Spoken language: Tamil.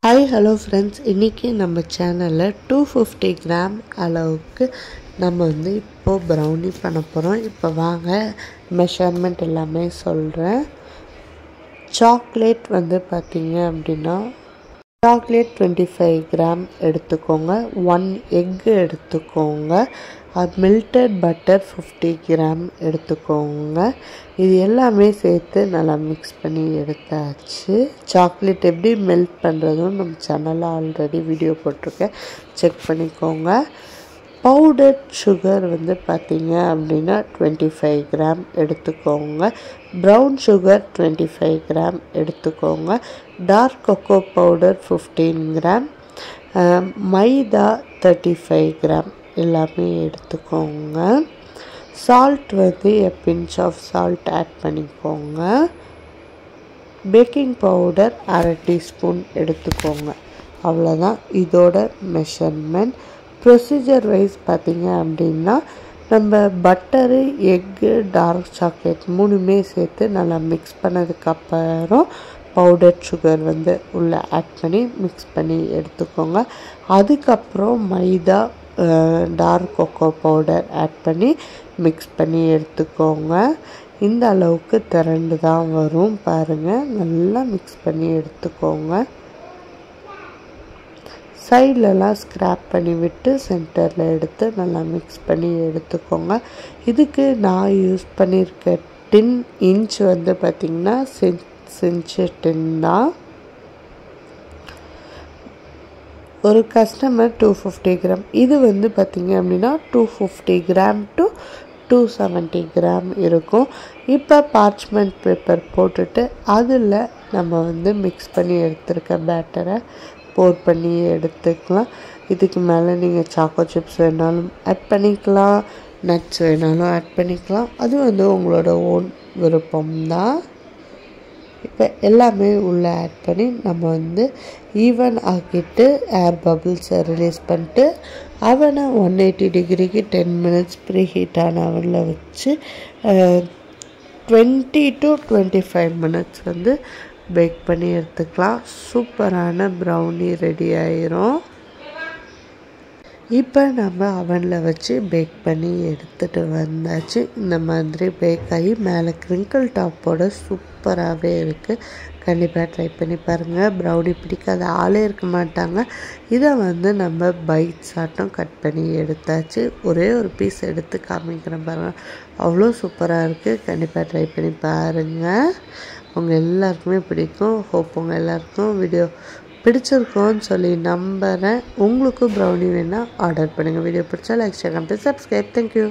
ஹாய் ஹலோ ஃப்ரெண்ட்ஸ், இன்றைக்கி நம்ம சேனலில் 250 கிராம் அளவுக்கு நம்ம வந்து இப்போது ப்ரௌனி பண்ண போகிறோம். இப்போ வாங்க மெஷர்மெண்ட் எல்லாமே சொல்கிறேன். சாக்லேட் வந்து பார்த்திங்க அப்படின்னா சாக்லேட் 25 கிராம் எடுத்துக்கோங்க. 1 எக்கு எடுத்துக்கோங்க. மெல்டட் பட்டர் 50 கிராம் எடுத்துக்கோங்க. இது எல்லாமே சேர்த்து நல்லா மிக்ஸ் பண்ணி எடுத்தாச்சு. சாக்லேட் எப்படி மெல்ட் பண்ணுறதும் நம்ம சேனலில் ஆல்ரெடி வீடியோ போட்டிருக்கேன், செக் பண்ணிக்கோங்க. பவுடர் சுகர் வந்து பார்த்திங்க அப்படின்னா 25 கிராம் எடுத்துக்கோங்க. ப்ரௌன் சுகர் 25 கிராம் எடுத்துக்கோங்க. டார்க் கொக்கோ பவுடர் 15 கிராம், மைதா 35 கிராம் எல்லாமே எடுத்துக்கோங்க. சால்ட் வந்து பிஞ்ச் ஆஃப் சால்ட் ஆட் பண்ணிக்கோங்க. பேக்கிங் பவுடர் 1/2 டீஸ்பூன் எடுத்துக்கோங்க. அவ்வளோதான் இதோட மெஷர்மெண்ட். ப்ரொசீஜர் வைஸ் பார்த்திங்க அப்படின்னா நம்ம பட்டரு, எக்கு, டார்க் சாக்லேட் மூணுமே சேர்த்து நல்லா மிக்ஸ் பண்ணதுக்கப்புறம் பவுடர் சுகர் வந்து உள்ளே ஆட் பண்ணி மிக்ஸ் பண்ணி எடுத்துக்கோங்க. அதுக்கப்புறம் மைதா, டார்க் கொக்கோ பவுடர் ஆட் பண்ணி மிக்ஸ் பண்ணி எடுத்துக்கோங்க. இந்த அளவுக்கு திரண்டு தான் வரும் பாருங்கள். நல்லா மிக்ஸ் பண்ணி எடுத்துக்கோங்க. சைட்லலாம் ஸ்க்ராப் பண்ணி விட்டு சென்டரில் எடுத்து நல்லா மிக்ஸ் பண்ணி எடுத்துக்கோங்க. இதுக்கு நான் யூஸ் பண்ணியிருக்க டின் இன்ச் வந்து பார்த்திங்கன்னா 6 இன்ச்சு டின் தான். ஒரு கஸ்டமர் 250 கிராம், இது வந்து பார்த்திங்க அப்படின்னா 250 கிராம் டு 270 கிராம் இருக்கும். இப்போ பார்ச்மெண்ட் பேப்பர் போட்டுட்டு அதில் நம்ம வந்து மிக்ஸ் பண்ணி எடுத்துருக்க பேட்டரை போர் பண்ணி எடுத்துக்கலாம். இதுக்கு மேலே நீங்கள் சாக்கோ சிப்ஸ் வேணாலும் ஆட் பண்ணிக்கலாம், நட்ஸ் வேணாலும் ஆட் பண்ணிக்கலாம். அது வந்து உங்களோட ஓன் விருப்பம்தான். இப்போ எல்லாமே உள்ளே ஆட் பண்ணி நம்ம வந்து ஈவன் ஆக்கிட்டு ஏர் பபிள்ஸை ரிலீஸ் பண்ணிட்டு அவனை 180 டிகிரிக்கு 10 மினிட்ஸ் ப்ரீ ஹீட்டான அவனில் வச்சு 20 to 25 மினிட்ஸ் வந்து பேக் பண்ணி எடுத்துக்கலாம். சூப்பரான ப்ரௌனி ரெடி ஆயிரும். இப்போ நம்ம அவனில் வச்சு பேக் பண்ணி எடுத்துகிட்டு வந்தாச்சு. இந்த மாதிரி பேக் ஆகி மேலே கிரிங்கிள் டாப்போட சூப்பராகவே இருக்குது. கண்டிப்பாக ட்ரை பண்ணி பாருங்கள். ப்ரௌனி பிடிக்காத ஆளே இருக்க மாட்டாங்க. இதை வந்து நம்ம பைட்ஸ் ஆட்டம் கட் பண்ணி எடுத்தாச்சு. ஒரே ஒரு பீஸ் எடுத்து காமிக்கிறேன் பாருங்கள், அவ்வளோ சூப்பராக இருக்குது. கண்டிப்பாக ட்ரை பண்ணி பாருங்கள். உங்கள் எல்லாருக்குமே பிடிக்கும். ஹோப் உங்கள் எல்லாருக்கும் வீடியோ பிடிச்சிருக்கோன்னு சொல்லி நம்புகிறேன். உங்களுக்கும் ப்ரௌனி வேணால் ஆர்டர் பண்ணுங்கள். வீடியோ பிடிச்சா like, share, comment, subscribe. Thank you.